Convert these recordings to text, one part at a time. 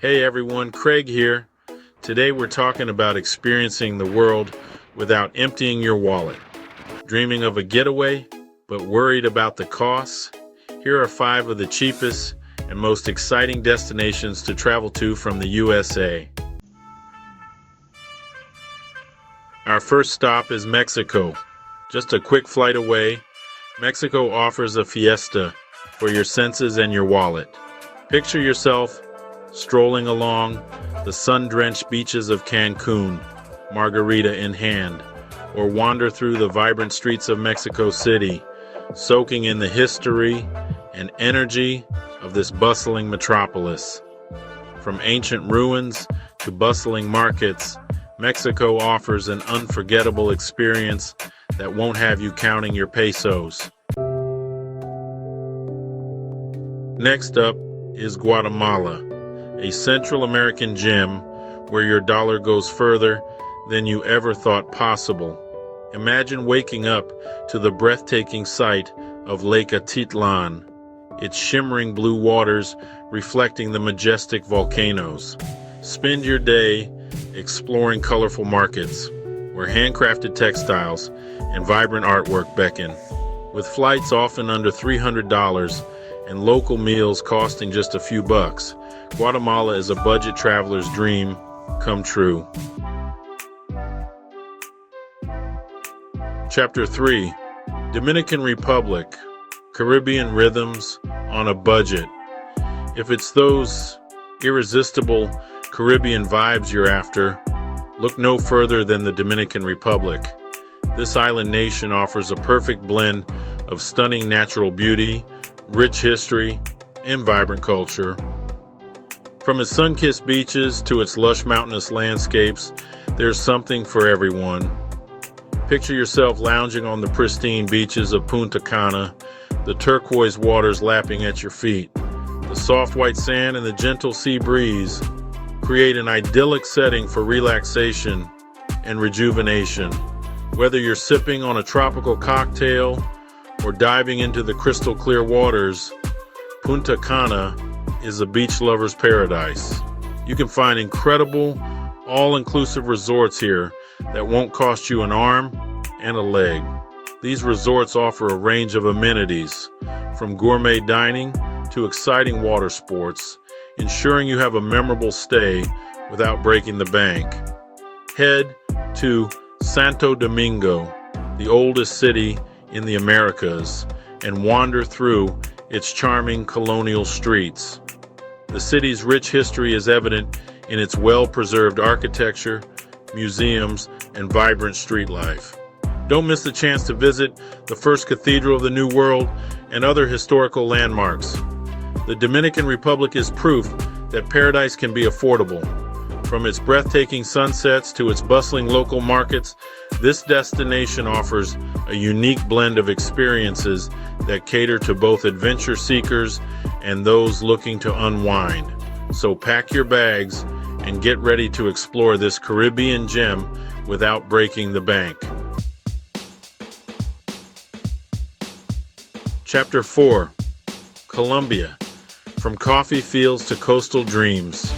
Hey everyone, Craig here. Today we're talking about experiencing the world without emptying your wallet. Dreaming of a getaway, but worried about the costs? Here are 5 of the cheapest and most exciting destinations to travel to from the USA. Our first stop is Mexico. Just a quick flight away, Mexico offers a fiesta for your senses and your wallet. Picture yourself strolling along the sun-drenched beaches of Cancun, margarita in hand, or wander through the vibrant streets of Mexico City, soaking in the history and energy of this bustling metropolis. From ancient ruins to bustling markets, Mexico offers an unforgettable experience that won't have you counting your pesos. Next up is Guatemala, a Central American gem where your dollar goes further than you ever thought possible. Imagine waking up to the breathtaking sight of Lake Atitlan, its shimmering blue waters reflecting the majestic volcanoes. Spend your day exploring colorful markets where handcrafted textiles and vibrant artwork beckon. With flights often under $300 and local meals costing just a few bucks, Guatemala is a budget traveler's dream come true. Chapter 3, Dominican Republic, Caribbean rhythms on a budget. If it's those irresistible Caribbean vibes you're after, look no further than the Dominican Republic. This island nation offers a perfect blend of stunning natural beauty, rich history, and vibrant culture. From its sun-kissed beaches to its lush mountainous landscapes, there's something for everyone. Picture yourself lounging on the pristine beaches of Punta Cana, the turquoise waters lapping at your feet. The soft white sand and the gentle sea breeze create an idyllic setting for relaxation and rejuvenation. Whether you're sipping on a tropical cocktail or diving into the crystal clear waters, Punta Cana is a beach lover's paradise. You can find incredible, all-inclusive resorts here that won't cost you an arm and a leg. These resorts offer a range of amenities, from gourmet dining to exciting water sports, ensuring you have a memorable stay without breaking the bank. Head to Santo Domingo, the oldest city in the Americas, and wander through its charming colonial streets. The city's rich history is evident in its well-preserved architecture, museums, and vibrant street life. Don't miss the chance to visit the first cathedral of the New World and other historical landmarks. The Dominican Republic is proof that paradise can be affordable. From its breathtaking sunsets to its bustling local markets, this destination offers a unique blend of experiences that cater to both adventure seekers and those looking to unwind. So pack your bags and get ready to explore this Caribbean gem without breaking the bank. Chapter 4, Colombia, from coffee fields to coastal dreams.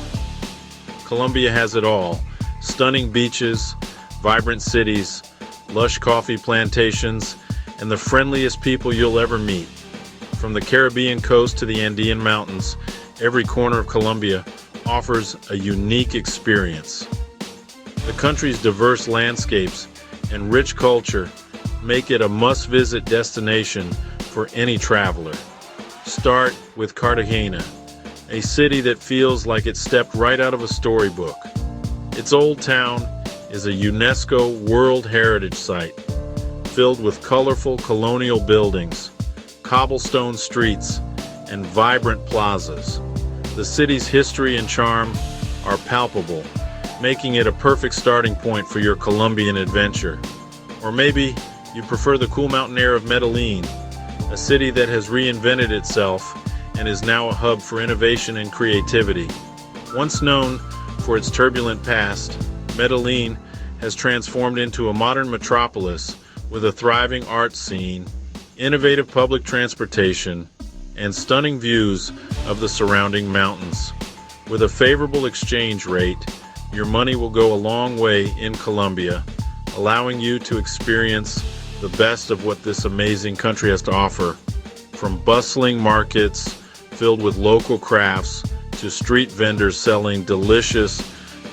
Colombia has it all: stunning beaches, vibrant cities, lush coffee plantations, and the friendliest people you'll ever meet. From the Caribbean coast to the Andean mountains, every corner of Colombia offers a unique experience. The country's diverse landscapes and rich culture make it a must-visit destination for any traveler. Start with Cartagena, a city that feels like it stepped right out of a storybook. Its old town is a UNESCO World Heritage Site, filled with colorful colonial buildings, cobblestone streets, and vibrant plazas. The city's history and charm are palpable, making it a perfect starting point for your Colombian adventure. Or maybe you prefer the cool mountain air of Medellin, a city that has reinvented itself and is now a hub for innovation and creativity. Once known for its turbulent past, Medellin has transformed into a modern metropolis with a thriving art scene, innovative public transportation, and stunning views of the surrounding mountains. With a favorable exchange rate, your money will go a long way in Colombia, allowing you to experience the best of what this amazing country has to offer. From bustling markets filled with local crafts to street vendors selling delicious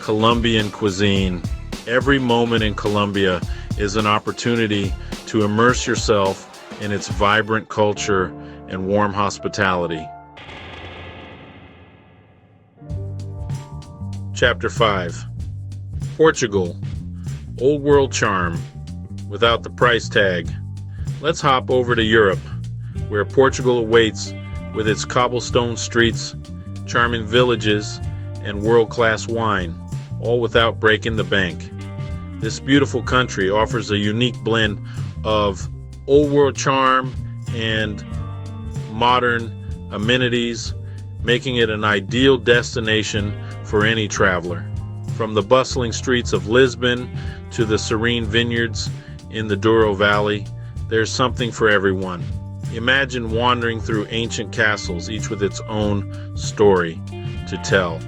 Colombian cuisine, every moment in Colombia is an opportunity to immerse yourself in its vibrant culture and warm hospitality. Chapter 5. Portugal. Old world charm, without the price tag. Let's hop over to Europe, where Portugal awaits with its cobblestone streets, charming villages, and world-class wine, all without breaking the bank. This beautiful country offers a unique blend of old world charm and modern amenities, making it an ideal destination for any traveler. From the bustling streets of Lisbon to the serene vineyards in the Douro Valley, there's something for everyone. Imagine wandering through ancient castles, each with its own story to tell.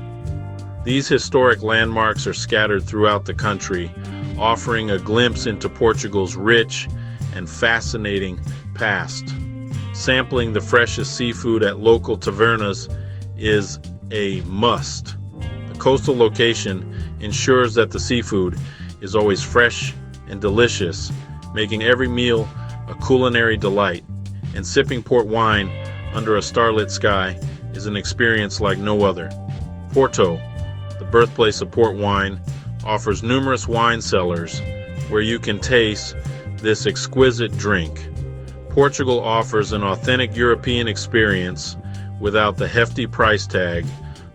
These historic landmarks are scattered throughout the country, offering a glimpse into Portugal's rich and fascinating past. Sampling the freshest seafood at local tavernas is a must. The coastal location ensures that the seafood is always fresh and delicious, making every meal a culinary delight. And sipping port wine under a starlit sky is an experience like no other. Porto, the birthplace of port wine, offers numerous wine cellars where you can taste this exquisite drink. Portugal offers an authentic European experience without the hefty price tag,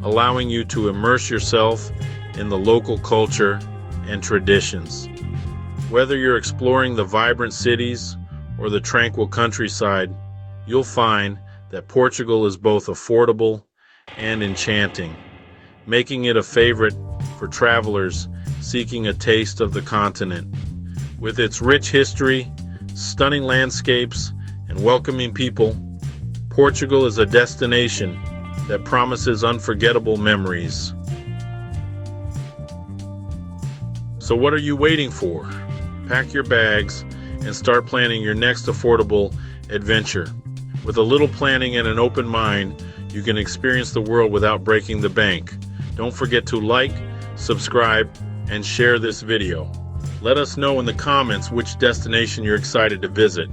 allowing you to immerse yourself in the local culture and traditions. Whether you're exploring the vibrant cities or the tranquil countryside, you'll find that Portugal is both affordable and enchanting, making it a favorite for travelers seeking a taste of the continent. With its rich history, stunning landscapes, and welcoming people, Portugal is a destination that promises unforgettable memories. So what are you waiting for? Pack your bags and start planning your next affordable adventure. With a little planning and an open mind, you can experience the world without breaking the bank. Don't forget to like, subscribe, and share this video. Let us know in the comments which destination you're excited to visit.